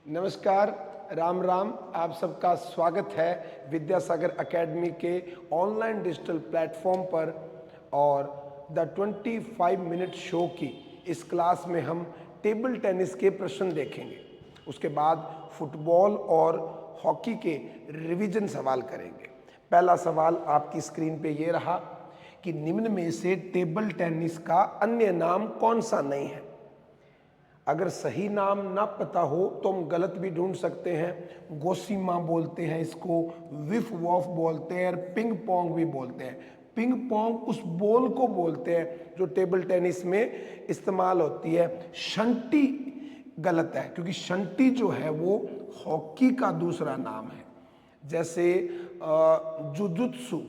नमस्कार, राम राम। आप सबका स्वागत है विद्यासागर एकेडमी के ऑनलाइन डिजिटल प्लेटफॉर्म पर। और द 25 मिनट शो की इस क्लास में हम टेबल टेनिस के प्रश्न देखेंगे। उसके बाद फुटबॉल और हॉकी के रिवीजन सवाल करेंगे। पहला सवाल आपकी स्क्रीन पे ये रहा कि निम्न में से टेबल टेनिस का अन्य नाम कौन सा नहीं है। अगर सही नाम ना पता हो तो हम गलत भी ढूंढ सकते हैं। गोसीमा बोलते हैं इसको, विफ वॉफ बोलते हैं और पिंग पोंग भी बोलते हैं। पिंग पोंग उस बॉल को बोलते हैं जो टेबल टेनिस में इस्तेमाल होती है। शंटी गलत है, क्योंकि शंटी जो है वो हॉकी का दूसरा नाम है। जैसे जुजुत्सु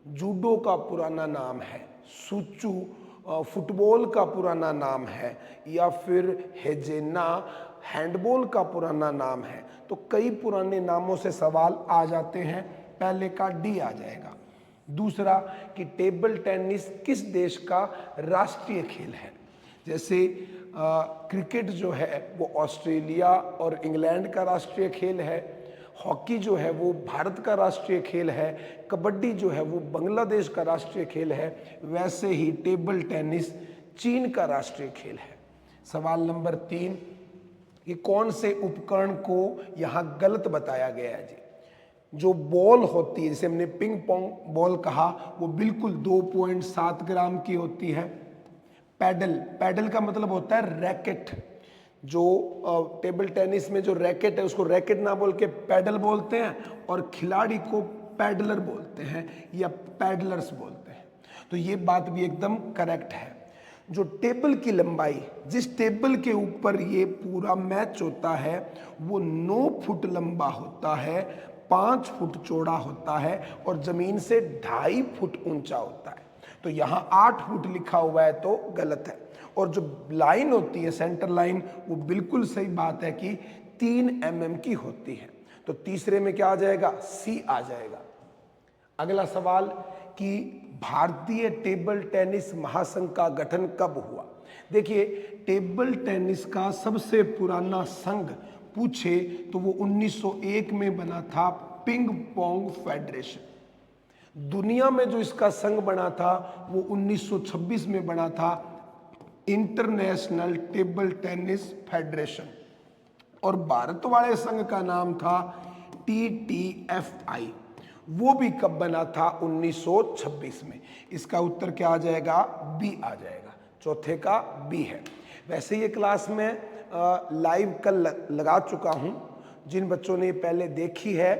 जूडो का पुराना नाम है, सुचू फुटबॉल का पुराना नाम है, या फिर हेजेना हैंडबॉल का पुराना नाम है। तो कई पुराने नामों से सवाल आ जाते हैं। पहले का डी आ जाएगा। दूसरा कि टेबल टेनिस किस देश का राष्ट्रीय खेल है। जैसे क्रिकेट जो है वो ऑस्ट्रेलिया और इंग्लैंड का राष्ट्रीय खेल है। हॉकी जो है वो भारत का राष्ट्रीय खेल है। कबड्डी जो है वो बांग्लादेश का राष्ट्रीय खेल है। वैसे ही टेबल टेनिस चीन का राष्ट्रीय खेल है। सवाल नंबर 3 कि कौन से उपकरण को यहाँ गलत बताया गया है जी। जो बॉल होती है, जैसे हमने पिंग पोंग बॉल कहा, वो बिल्कुल 2.7 ग्राम की होती है। पैडल का मतलब होता है रैकेट। जो टेबल टेनिस में जो रैकेट है उसको रैकेट ना बोल के पैडल बोलते हैं, और खिलाड़ी को पैडलर बोलते हैं या पैडलर्स बोलते हैं। तो ये बात भी एकदम करेक्ट है। जो टेबल की लंबाई, जिस टेबल के ऊपर ये पूरा मैच होता है, वो 9 फुट लंबा होता है, 5 फुट चौड़ा होता है और जमीन से 2.5 फुट ऊंचा होता है। तो यहाँ 8 फुट लिखा हुआ है तो गलत है। और जो लाइन होती है सेंटर लाइन, वो बिल्कुल सही बात है कि 3 mm की होती है। तो तीसरे में क्या आ जाएगा, सी आ जाएगा। अगला सवाल कि भारतीय टेबल टेनिस महासंघ का गठन कब हुआ। देखिए, टेबल टेनिस का सबसे पुराना संघ पूछे तो वो 1901 में बना था, पिंग पोंग फेडरेशन। दुनिया में जो इसका संघ बना था वो 1926 में बना था, इंटरनेशनल टेबल टेनिस फेडरेशन। और भारत वाले संघ का नाम था TTFI। वो भी कब बना था, 1926 में। इसका उत्तर क्या आ जाएगा, बी आ जाएगा। चौथे का बी है। वैसे ये क्लास में लाइव कल लगा चुका हूँ। जिन बच्चों ने पहले देखी है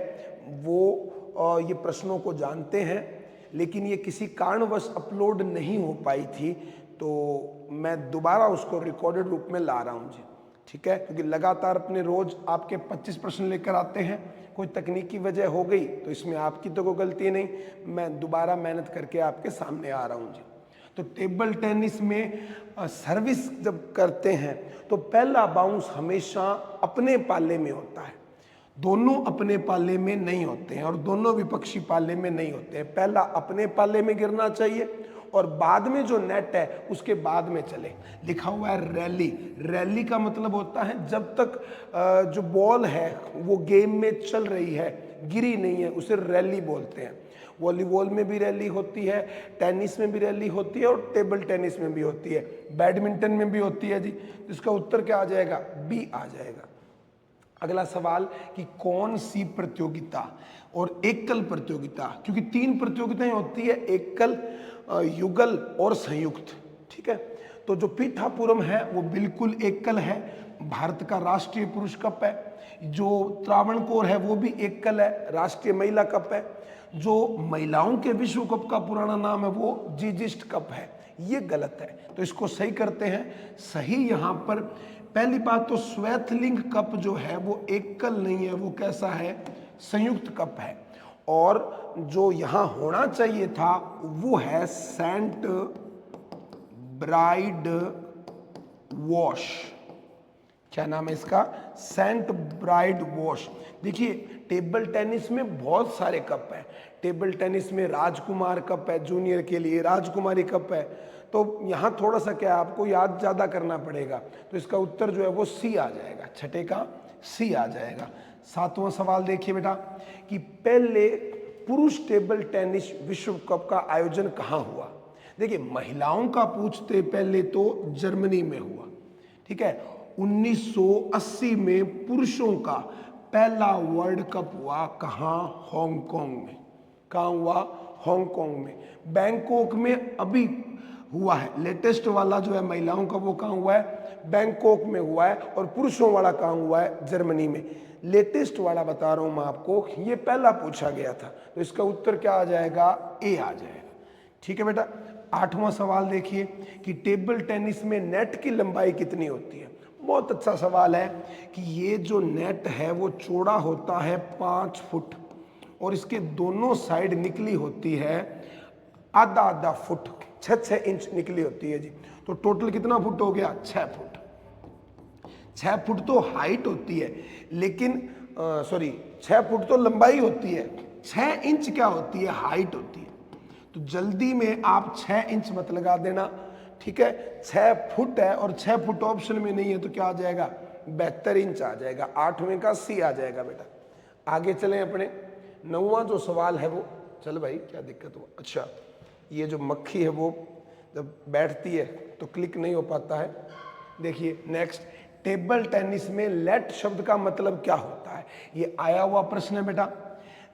वो ये प्रश्नों को जानते हैं, लेकिन ये किसी कारणवश अपलोड नहीं हो पाई थी, तो मैं दोबारा उसको रिकॉर्डेड रूप में ला रहा हूँ जी। ठीक है, क्योंकि लगातार अपने रोज आपके 25 प्रश्न लेकर आते हैं। कोई तकनीकी वजह हो गई तो इसमें आपकी तो कोई गलती नहीं, मैं दोबारा मेहनत करके आपके सामने आ रहा हूँ जी। तो टेबल टेनिस में सर्विस जब करते हैं तो पहला बाउंस हमेशा अपने पाले में होता है। दोनों अपने पाले में नहीं होते हैं और दोनों विपक्षी पाले में नहीं होते हैं। पहला अपने पाले में गिरना चाहिए और बाद में जो नेट है उसके बाद में चले। लिखा हुआ है रैली। रैली का मतलब होता है जब तक जो बॉल है वो गेम में चल रही है, गिरी नहीं है, उसे रैली बोलते हैं। वॉलीबॉल में भी रैली होती है, टेनिस में भी रैली होती है और टेबल टेनिस में भी होती है, बैडमिंटन में भी होती है जी। इसका उत्तर क्या आ जाएगा, बी आ जाएगा। अगला सवाल कि कौन सी प्रतियोगिता और एकल प्रतियोगिता, क्योंकि 3 प्रतियोगिताएं होती है, एकल, युगल और संयुक्त। ठीक है, तो जो पीठापुरम है वो बिल्कुल एकल है, भारत का राष्ट्रीय पुरुष कप है। जो त्रावणकोर है वो भी एकल है, राष्ट्रीय महिला कप है। जो महिलाओं के विश्व कप का पुराना नाम है वो जिजिस्ट कप है। ये गलत है, तो इसको सही करते हैं। सही यहाँ पर पहली बात तो स्वेथलिंग कप जो है वो एकल नहीं है, वो कैसा है, संयुक्त कप है। और जो यहाँ होना चाहिए था वो है सेंट ब्राइड वॉश। क्या नाम है इसका, सेंट ब्राइड वॉश। देखिए, टेबल टेनिस में बहुत सारे कप हैं। टेबल टेनिस में राजकुमार कप है, जूनियर के लिए राजकुमारी कप है। तो यहाँ थोड़ा सा क्या आपको याद ज़्यादा करना पड़ेगा। तो इसका उत्तर जो है वो सी आ जाएगा, छठे का सी आ जाएगा। 7वां सवाल देखिए बेटा कि पहले पुरुष टेबल टेनिस विश्व कप का आयोजन कहाँ हुआ। देखिए महिलाओं का पूछते पहले तो जर्मनी में हुआ, ठीक है। 1980 में पुरुषों का पहला वर्ल्ड कप हुआ कहाँ, हांगकांग में। कहाँ हुआ, हांगकांग में। बैंकॉक में अभी हुआ है, लेटेस्ट वाला जो है महिलाओं का वो कहाँ हुआ है, बैंकॉक में हुआ है। और पुरुषों वाला कहाँ हुआ है, जर्मनी में। लेटेस्ट वाला बता रहा हूं मैं आपको, ये पहला पूछा गया था, तो इसका उत्तर क्या आ जाएगा, ए आ जाएगा। ठीक है बेटा। 8वां सवाल देखिए कि टेबल टेनिस में नेट की लंबाई कितनी होती है। बहुत अच्छा सवाल है कि ये जो नेट है वो चौड़ा होता है 5 फुट और इसके दोनों साइड निकली होती है आधा आधा फुट, 6 इंच निकली होती है जी। तो टोटल कितना फुट हो गया, 6 फुट। 6 फुट तो हाइट होती है, लेकिन 6 फुट तो लंबाई होती है, 6 इंच क्या होती है, हाइट होती है। तो जल्दी में आप 6 इंच मत लगा देना, ठीक है। 6 फुट है और 6 फुट ऑप्शन में नहीं है, तो क्या आ जाएगा, 72 इंच आ जाएगा। 8वें का सी आ जाएगा बेटा। आगे चलें अपने 9वां जो सवाल है वो, चल भाई क्या दिक्कत हुआ, अच्छा ये जो मक्खी है वो जब बैठती है तो क्लिक नहीं हो पाता है। देखिए नेक्स्ट, टेबल टेनिस में लेट शब्द का मतलब क्या होता है, ये आया हुआ प्रश्न है बेटा।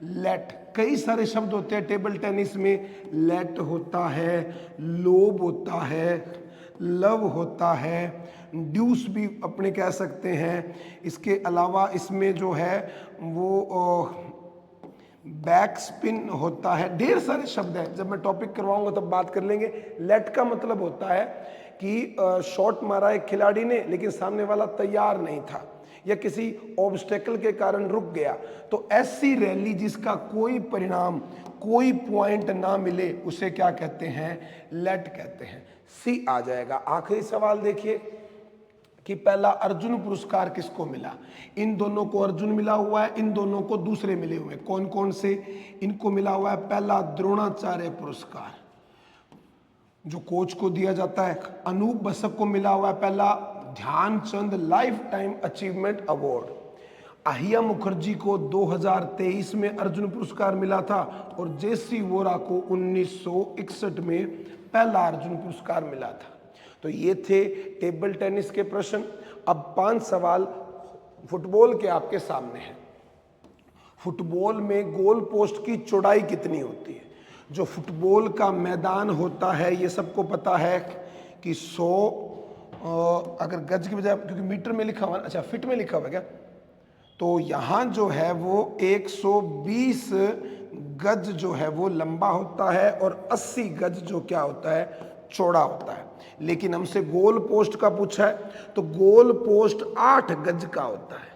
लेट, कई सारे शब्द होते हैं टेबल टेनिस में। लेट होता है, लोब होता है, लव होता है, ड्यूस भी अपने कह सकते हैं। इसके अलावा इसमें जो है वो बैक स्पिन होता है, ढेर सारे शब्द हैं। जब मैं टॉपिक करवाऊंगा तब बात कर लेंगे। लेट का मतलब होता है कि शॉट मारा एक खिलाड़ी ने लेकिन सामने वाला तैयार नहीं था या किसी ऑब्स्टेकल के कारण रुक गया, तो ऐसी रैली जिसका कोई परिणाम, कोई पॉइंट ना मिले उसे क्या कहते हैं, लेट कहते हैं। सी आ जाएगा। आखिरी सवाल देखिए कि पहला अर्जुन पुरस्कार किसको मिला। इन दोनों को अर्जुन मिला हुआ है, इन दोनों को दूसरे मिले हुए। कौन कौन से, इनको मिला हुआ है पहला द्रोणाचार्य पुरस्कार जो कोच को दिया जाता है। अनूप बसक को मिला हुआ है पहला Dhyanchand lifetime achievement award. अहिया मुखर्जी को 2023 में अर्जुन पुरस्कार मिला था और जेसी वोरा को 1961 में पहला अर्जुन पुरस्कार मिला था। तो ये थे टेबल टेनिस के प्रश्न। अब 5 सवाल फुटबॉल के आपके सामने हैं। फुटबॉल में गोल पोस्ट की चौड़ाई कितनी होती है। जो फुटबॉल का मैदान होता है ये सबको पता है कि 100 अगर गज की बजाय, क्योंकि मीटर में लिखा हुआ है, अच्छा फिट में लिखा हुआ है क्या, तो यहाँ जो है वो 120 गज जो है वो लंबा होता है और 80 गज जो क्या होता है, चौड़ा होता है। लेकिन हमसे गोल पोस्ट का पूछा है तो गोल पोस्ट 8 गज का होता है।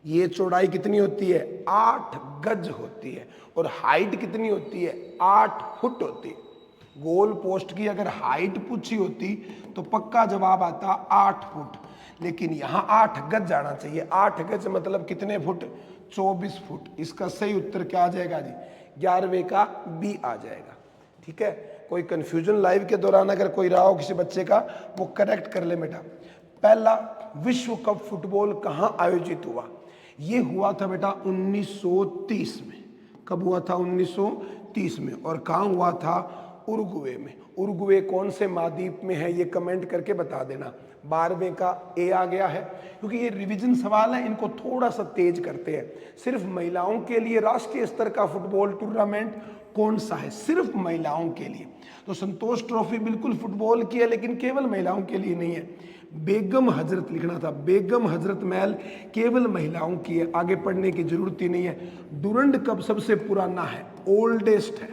ये चौड़ाई कितनी होती है, 8 गज होती है। और हाइट कितनी होती है, 8 फुट होती है। गोल पोस्ट की अगर हाइट पूछी होती तो पक्का जवाब आता 8 फुट, लेकिन यहाँ 8 गज आना चाहिए। 8 गज मतलब कितने फुट, 24 फुट। इसका सही उत्तर क्या आ जाएगा जी, 11वें का बी आ जाएगा। ठीक है, कोई कंफ्यूजन लाइव के दौरान अगर कोई रहा हो किसी बच्चे का, वो करेक्ट कर ले बेटा। पहला विश्व कप फुटबॉल कहाँ आयोजित हुआ। ये हुआ था बेटा 1930 में। कब हुआ था, 1930 में। और कहाँ हुआ था, उरुग्वे में। उरुग्वे कौन से महाद्वीप में है, ये कमेंट करके बता देना। 12वें का ए आ गया है, क्योंकि ये रिवीजन सवाल है, इनको थोड़ा सा तेज करते हैं। सिर्फ महिलाओं के लिए राष्ट्रीय स्तर का फुटबॉल टूर्नामेंट कौन सा है, सिर्फ महिलाओं के लिए। तो संतोष ट्रॉफी बिल्कुल फुटबॉल की है, लेकिन केवल महिलाओं के लिए नहीं है। बेगम हजरत लिखना था, बेगम हजरत महल केवल महिलाओं की है, आगे पढ़ने की जरूरत ही नहीं है। डुरंड कप सबसे पुराना है, ओल्डेस्ट है,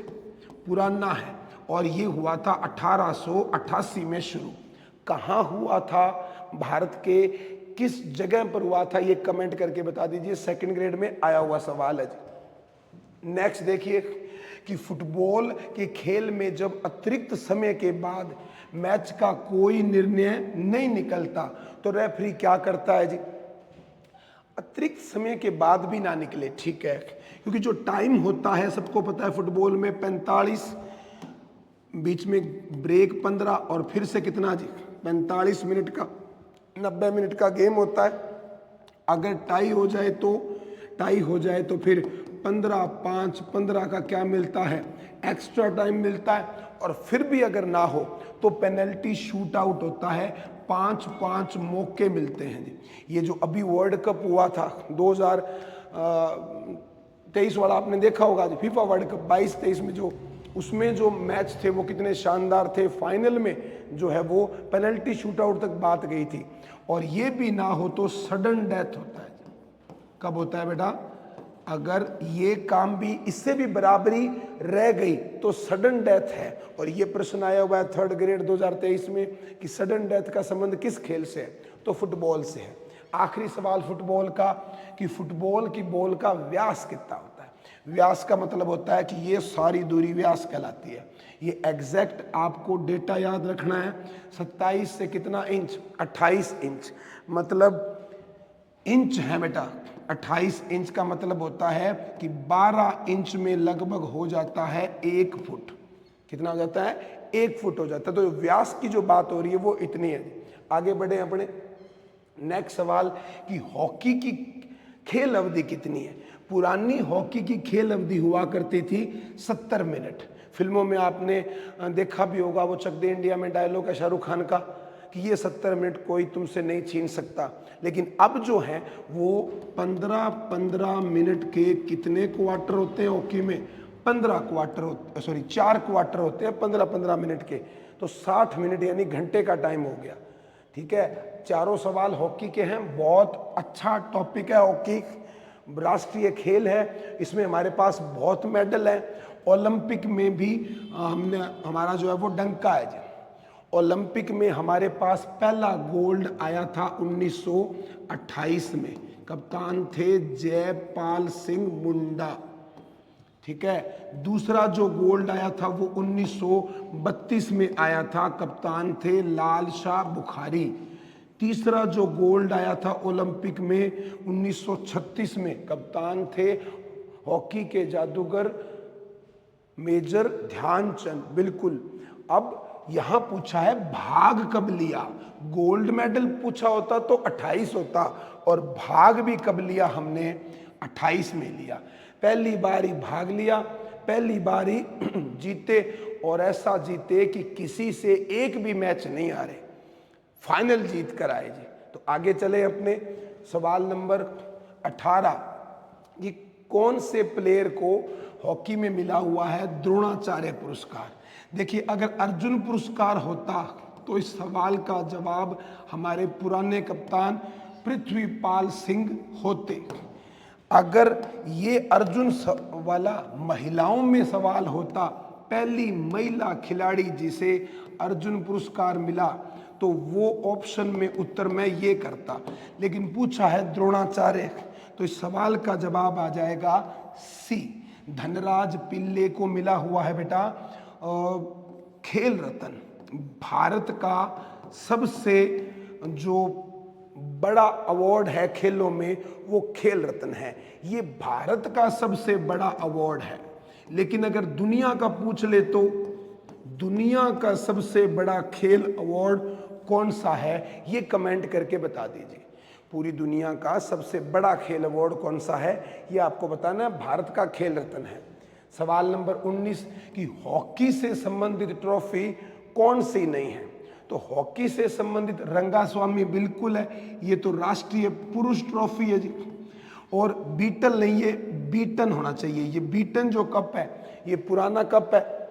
पुराना है, और ये हुआ था 1888 में शुरू। कहाँ हुआ था, भारत के किस जगह पर हुआ था, ये कमेंट करके बता दीजिए। सेकंड ग्रेड में आया हुआ सवाल है जी। नेक्स्ट देखिए कि फुटबॉल के खेल में जब अतिरिक्त समय के बाद मैच का कोई निर्णय नहीं निकलता तो रेफरी क्या करता है जी। अतिरिक्त समय के बाद भी ना निकले, ठीक है, क्योंकि जो टाइम होता है सबको पता है फुटबॉल में 45, बीच में ब्रेक 15 और फिर से कितना जी 45 मिनट का, 90 मिनट का गेम होता है। अगर टाई हो जाए तो फिर 15-5, 15 का क्या मिलता है, एक्स्ट्रा टाइम मिलता है। और फिर भी अगर ना हो तो पेनल्टी शूट आउट होता है, 5-5 मौके मिलते हैं जी। ये जो अभी वर्ल्ड कप हुआ था 2023 वाला, आपने देखा होगा जी, फीफा वर्ल्ड कप 22-23 में उसमें जो मैच थे वो कितने शानदार थे। फाइनल में जो है वो पेनल्टी शूट आउट तक बात गई थी। और ये भी ना हो तो सडन डेथ होता है। कब होता है बेटा, अगर ये काम भी, इससे भी बराबरी रह गई तो सडन डेथ है। और ये प्रश्न आया हुआ है 3rd ग्रेड 2023 में कि सडन डेथ का संबंध किस खेल से है, तो फुटबॉल से है। आखिरी सवाल फुटबॉल का, कि फुटबॉल की बॉल का व्यास कितना होता है। व्यास का मतलब होता है कि ये सारी दूरी व्यास कहलाती है। ये एग्जैक्ट आपको डेटा याद रखना है। 27 से कितना इंच, 28 इंच, मतलब इंच है बेटा। 28 इंच का मतलब होता है कि 12 इंच में लगभग हो जाता है 1 फुट। कितना हो जाता है, 1 फुट हो जाता है। तो व्यास की जो बात हो रही है वो इतनी है। आगे बढ़े अपने नेक्स्ट सवाल, कि हॉकी की खेल अवधि कितनी है। पुरानी हॉकी की खेल अवधि हुआ करती थी 70 मिनट। फिल्मों में आपने देखा भी होगा, वो चक दे इंडिया में डायलॉग है शाहरुख खान का कि ये 70 मिनट कोई तुमसे नहीं छीन सकता। लेकिन अब जो है वो 15-15 मिनट के कितने क्वार्टर होते हैं हॉकी में, 15 क्वार्टर, सॉरी 4 क्वार्टर होते हैं 15-15 मिनट के। तो 60 मिनट यानी घंटे का टाइम हो गया। ठीक है, चारों सवाल हॉकी के हैं। बहुत अच्छा टॉपिक है हॉकी, राष्ट्रीय खेल है। इसमें हमारे पास बहुत मेडल है। ओलंपिक में भी हमारा जो है वो डंका है जी। ओलंपिक में हमारे पास पहला गोल्ड आया था 1928 में। कप्तान थे जयपाल सिंह मुंडा। ठीक है, दूसरा जो गोल्ड आया था वो 1932 में आया था, कप्तान थे लाल शाह बुखारी। तीसरा जो गोल्ड आया था ओलंपिक में 1936 में, कप्तान थे हॉकी के जादूगर मेजर ध्यानचंद। बिल्कुल। अब यहां पूछा है भाग कब लिया। गोल्ड मेडल पूछा होता तो 28 होता, और भाग भी कब लिया हमने, 28 में लिया। पहली बार ही भाग लिया, पहली बार ही जीते, और ऐसा जीते कि किसी से एक भी मैच नहीं हारे, फाइनल जीत कर आए जी। तो आगे चले अपने सवाल नंबर 18, ये कौन से प्लेयर को हॉकी में मिला हुआ है द्रोणाचार्य पुरस्कार। देखिए, अगर अर्जुन पुरस्कार होता तो इस सवाल का जवाब हमारे पुराने कप्तान पृथ्वीपाल सिंह होते। अगर ये अर्जुन वाला महिलाओं में सवाल होता, पहली महिला खिलाड़ी जिसे अर्जुन पुरस्कार मिला, तो वो ऑप्शन में उत्तर मैं ये करता। लेकिन पूछा है द्रोणाचार्य, तो इस सवाल का जवाब आ जाएगा सी, धनराज पिल्ले को मिला हुआ है बेटा खेल रत्न। भारत का सबसे जो बड़ा अवार्ड है खेलों में वो खेल रत्न है। ये भारत का सबसे बड़ा अवार्ड है। लेकिन अगर दुनिया का पूछ ले तो दुनिया का सबसे बड़ा खेल अवार्ड कौन सा है, ये कमेंट करके बता दीजिए। पूरी दुनिया का सबसे बड़ा खेल अवार्ड कौन सा है, ये आपको बताना है। भारत का खेल रत्न है। सवाल नंबर 19, कि हॉकी से संबंधित ट्रॉफी कौन सी नहीं है। तो हॉकी से संबंधित रंगास्वामी बिल्कुल है, ये तो राष्ट्रीय पुरुष ट्रॉफी है जी। और बीटल नहीं, ये बीटन होना चाहिए। ये बीटन जो कप है ये पुराना कप है।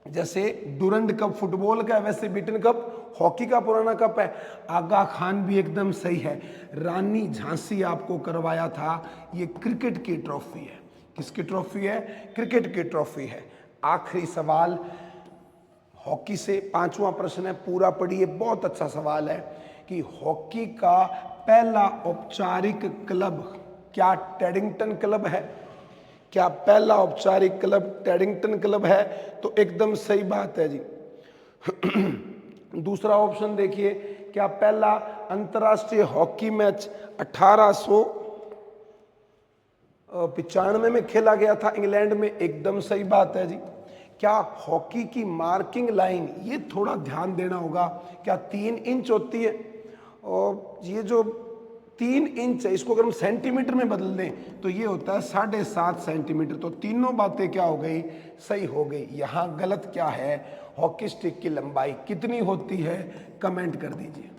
जैसे डुरंड कप फुटबॉल का है, वैसे बीटन कप हॉकी का पुराना कप है। आगा खान भी एकदम सही है। रानी झांसी आपको करवाया था, ये क्रिकेट की ट्रॉफी है। किसकी ट्रॉफी है, क्रिकेट की ट्रॉफी है। आखिरी सवाल हॉकी से, 5वां प्रश्न है, पूरा पढ़िए, बहुत अच्छा सवाल है, कि हॉकी का पहला औपचारिक क्लब क्या टेडिंगटन क्लब है। क्या पहला औपचारिक क्लब टेडिंगटन क्लब है, तो एकदम सही बात है जी। दूसरा ऑप्शन देखिए, क्या पहला अंतर्राष्ट्रीय हॉकी मैच 1895 में खेला गया था इंग्लैंड में, एकदम सही बात है जी। क्या हॉकी की मार्किंग लाइन, ये थोड़ा ध्यान देना होगा, क्या 3 इंच होती है। और ये जो 3 इंच है, इसको अगर हम सेंटीमीटर में बदल दें तो ये होता है 7.5 सेंटीमीटर। तो तीनों बातें क्या हो गई, सही हो गई। यहाँ गलत क्या है, हॉकी स्टिक की लंबाई कितनी होती है, कमेंट कर दीजिए।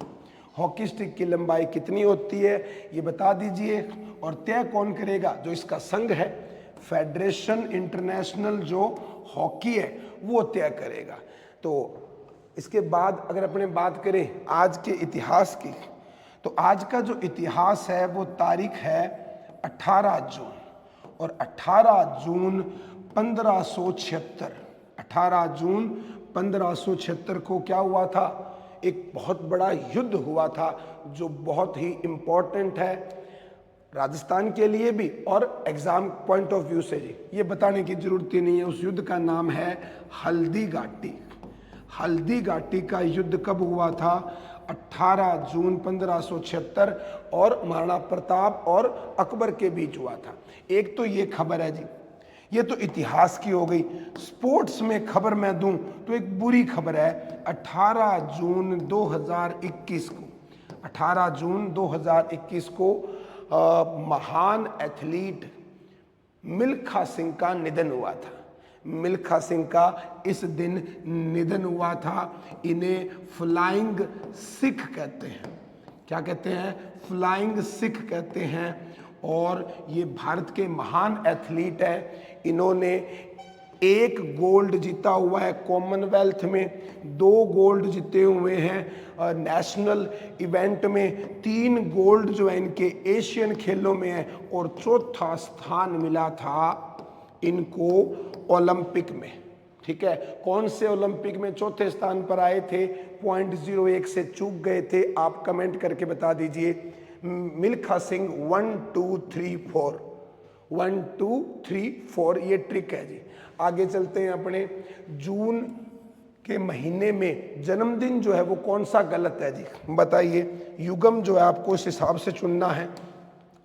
हॉकी स्टिक की लंबाई कितनी होती है ये बता दीजिए। और तय कौन करेगा, जो इसका संघ है, फेडरेशन इंटरनेशनल जो हॉकी है वो तय करेगा। तो इसके बाद अगर अपने बात करें आज के इतिहास की, तो आज का जो इतिहास है वो तारीख है 18 जून, और 18 जून 1576, 18 जून 1576 को क्या हुआ था, एक बहुत बड़ा युद्ध हुआ था जो बहुत ही इम्पोर्टेंट है राजस्थान के लिए भी और एग्जाम पॉइंट ऑफ व्यू से। जी ये बताने की जरूरत ही नहीं है, उस युद्ध का नाम है हल्दी घाटी। हल्दी घाटी का युद्ध कब हुआ था, 18 जून 1576, और महाराणा प्रताप और अकबर के बीच हुआ था। एक तो ये खबर है जी, ये तो इतिहास की हो गई। स्पोर्ट्स में खबर मैं दूं तो एक बुरी खबर है। 18 जून 2021 को, 18 जून 2021 को महान एथलीट मिल्खा सिंह का निधन हुआ था। मिल्खा सिंह का इस दिन निधन हुआ था। इन्हें फ्लाइंग सिख कहते हैं। क्या कहते हैं, फ्लाइंग सिख कहते हैं। और ये भारत के महान एथलीट हैं। इन्होंने 1 गोल्ड जीता हुआ है कॉमनवेल्थ में, 2 गोल्ड जीते हुए हैं नेशनल इवेंट में, 3 गोल्ड जो है इनके एशियन खेलों में है, और चौथा स्थान मिला था इनको ओलंपिक में। ठीक है, कौन से ओलंपिक में चौथे स्थान पर आए थे, 0.01 से चूक गए थे, आप कमेंट करके बता दीजिए। मिल्खा सिंह 1 2 3 4, 1 2 3 4, ये ट्रिक है जी। आगे चलते हैं अपने। जून के महीने में जन्मदिन जो है वो कौन सा गलत है जी, बताइए। युगम जो है आपको इस हिसाब से चुनना है।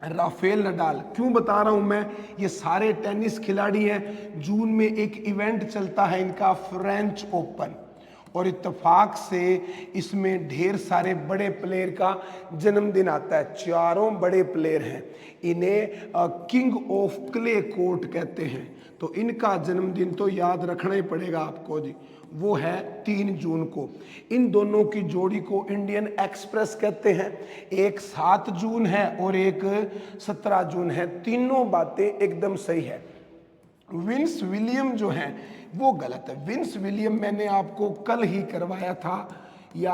राफेल नडाल, क्यों बता रहा हूं मैं, ये सारे टेनिस खिलाड़ी हैं। जून में एक इवेंट चलता है इनका, फ्रेंच ओपन, और इत्तेफाक से इसमें ढेर सारे बड़े प्लेयर का जन्मदिन आता है। चारों बड़े प्लेयर हैं, इन्हें किंग ऑफ क्ले कोर्ट कहते हैं। तो इनका जन्मदिन तो याद रखना ही पड़ेगा आपको जी, वो है 3 जून को। इन दोनों की जोड़ी को इंडियन एक्सप्रेस कहते हैं। एक 7 जून है और एक 17 जून है। तीनों बातें एकदम सही है। विंस विलियम जो है वो गलत है। विंस विलियम मैंने आपको कल ही करवाया था, या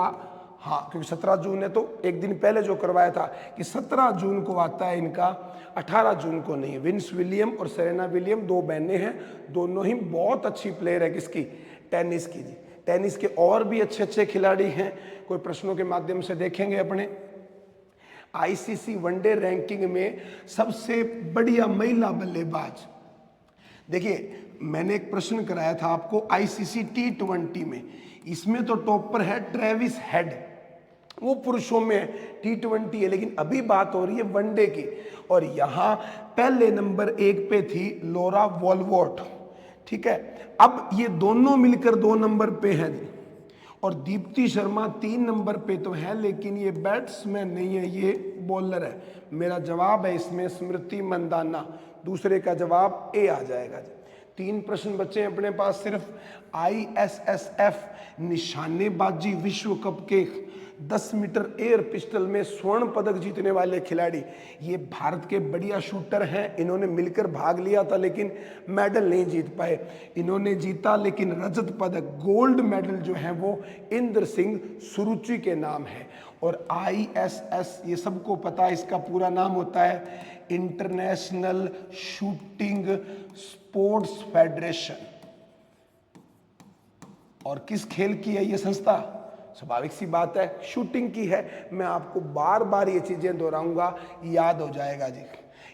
हाँ, क्योंकि 17 जून है तो एक दिन पहले जो करवाया था कि 17 जून को आता है इनका, 18 जून को नहीं है। विंस विलियम और सेरेना विलियम 2 बहनें हैं, दोनों ही बहुत अच्छी प्लेयर है, किसकी, टेनिस की जी। टेनिस के और भी अच्छे अच्छे खिलाड़ी हैं, कोई प्रश्नों के माध्यम से देखेंगे अपने। आईसीसी वनडे रैंकिंग में सबसे बढ़िया महिला बल्लेबाज, देखिए मैंने एक प्रश्न कराया था आपको आईसीसी T20 में, इसमें तो टॉपर है ट्रेविस हेड, वो पुरुषों में T20 है, लेकिन अभी बात हो रही है वनडे की, और यहाँ पहले नंबर 1 पे थी लॉरा वॉल्वोट। ठीक है, अब ये दोनों मिलकर 2 नंबर पे हैं जी, और दीप्ति शर्मा 3 नंबर पे तो है, लेकिन ये बैट्समैन नहीं है, ये बॉलर है। मेरा जवाब है इसमें स्मृति मंदाना, दूसरे का जवाब ए आ जाएगा जी। 3 प्रश्न बचे हैं अपने पास सिर्फ। ISSF निशानेबाजी विश्व कप के 10 मीटर एयर पिस्टल में स्वर्ण पदक जीतने वाले खिलाड़ी, ये भारत के बढ़िया शूटर हैं। इन्होंने मिलकर भाग लिया था लेकिन मेडल नहीं जीत पाए। इन्होंने जीता लेकिन रजत पदक, गोल्ड मेडल जो है वो इंद्र सिंह सुरुचि के नाम है। और ISS ये सबको पता है, इसका पूरा नाम होता है इंटरनेशनल शूटिंग स्पोर्ट्स फेडरेशन। और किस खेल की है ये संस्था, स्वाभाविक सी बात है शूटिंग की है। मैं आपको बार बार ये चीजें दोहराऊंगा, याद हो जाएगा जी।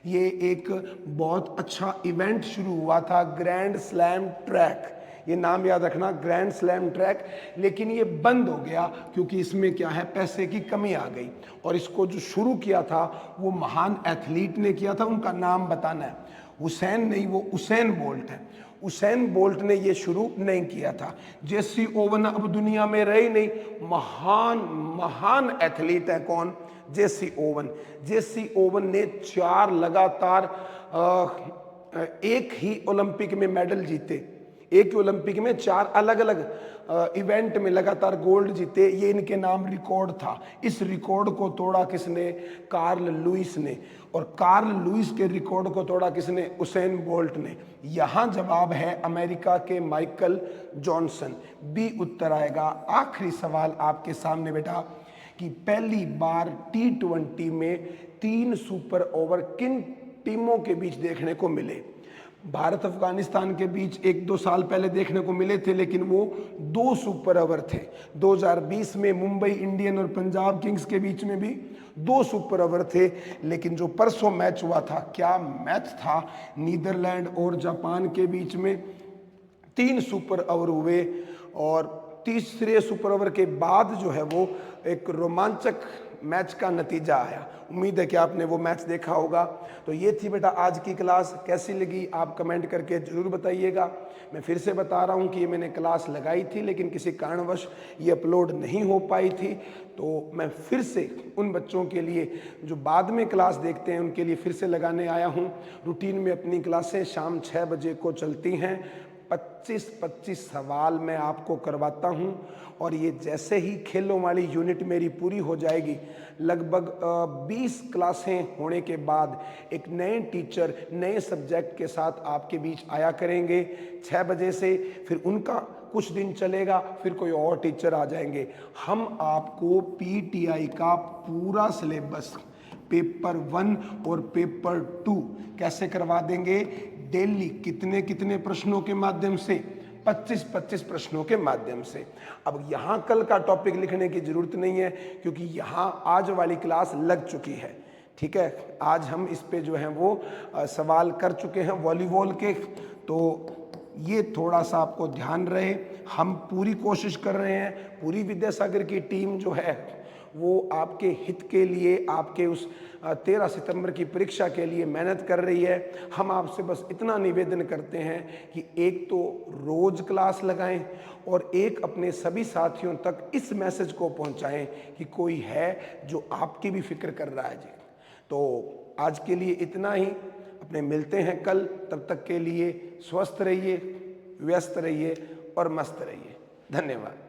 ये एक बहुत अच्छा इवेंट शुरू हुआ था, ग्रैंड स्लैम ट्रैक, ये नाम याद रखना, ग्रैंड स्लैम ट्रैक, लेकिन ये बंद हो गया क्योंकि इसमें क्या है, पैसे की कमी आ गई। और इसको जो शुरू किया था वो महान एथलीट ने किया था, उनका नाम बताना है। हुसैन नहीं, वो उसैन बोल्ट है। उसैन बोल्ट ने ये शुरू नहीं किया था। जेसी ओवन अब दुनिया में रही नहीं, महान महान एथलीट है कौन, जेसी ओवन। जेसी ओवन ने 4 लगातार एक ही ओलंपिक में मेडल जीते, एक ही ओलंपिक में 4 अलग अलग इवेंट में लगातार गोल्ड जीते। ये इनके नाम रिकॉर्ड था। इस रिकॉर्ड को तोड़ा किसने? कार्ल लुईस ने। और कार्ल लुईस के रिकॉर्ड को तोड़ा किसने? उसेन बोल्ट ने। यहां जवाब है अमेरिका के माइकल जॉनसन। बी उत्तर आएगा। आखिरी सवाल आपके सामने बेटा कि पहली बार T20 में 3 सुपर ओवर किन टीमों के बीच देखने को मिले? भारत अफगानिस्तान के बीच 1-2 साल पहले देखने को मिले थे, लेकिन वो 2 सुपर ओवर थे। 2020 में मुंबई इंडियन और पंजाब किंग्स के बीच में भी 2 सुपर ओवर थे। लेकिन जो परसों मैच हुआ था, क्या मैच था? नीदरलैंड और जापान के बीच में 3 सुपर ओवर हुए और तीसरे सुपर ओवर के बाद जो है वो एक रोमांचक मैच का नतीजा आया। उम्मीद है कि आपने वो मैच देखा होगा। तो ये थी बेटा आज की क्लास। कैसी लगी आप कमेंट करके ज़रूर बताइएगा। मैं फिर से बता रहा हूँ कि ये मैंने क्लास लगाई थी, लेकिन किसी कारणवश ये अपलोड नहीं हो पाई थी। तो मैं फिर से उन बच्चों के लिए जो बाद में क्लास देखते हैं उनके लिए फिर से लगाने आया हूँ। रूटीन में अपनी क्लासें शाम 6 बजे को चलती हैं। 25-25 सवाल मैं आपको करवाता हूं और ये जैसे ही खेलों वाली यूनिट मेरी पूरी हो जाएगी, लगभग 20 क्लासें होने के बाद एक नए टीचर नए सब्जेक्ट के साथ आपके बीच आया करेंगे 6 बजे से। फिर उनका कुछ दिन चलेगा, फिर कोई और टीचर आ जाएंगे। हम आपको पीटीआई का पूरा सिलेबस पेपर 1 और पेपर 2 कैसे करवा देंगे? डेली कितने कितने प्रश्नों के माध्यम से? 25-25 प्रश्नों के माध्यम से। अब यहाँ कल का टॉपिक लिखने की जरूरत नहीं है, क्योंकि यहाँ आज वाली क्लास लग चुकी है। ठीक है, आज हम इस पे जो है वो सवाल कर चुके हैं वॉलीबॉल के। तो ये थोड़ा सा आपको ध्यान रहे, हम पूरी कोशिश कर रहे हैं। पूरी विद्यासागर की टीम जो है वो आपके हित के लिए, आपके उस 13 सितंबर की परीक्षा के लिए मेहनत कर रही है। हम आपसे बस इतना निवेदन करते हैं कि एक तो रोज क्लास लगाएं और एक अपने सभी साथियों तक इस मैसेज को पहुंचाएं कि कोई है जो आपकी भी फिक्र कर रहा है जी। तो आज के लिए इतना ही। अपने मिलते हैं कल। तब तक के लिए स्वस्थ रहिए, व्यस्त रहिए और मस्त रहिए। धन्यवाद।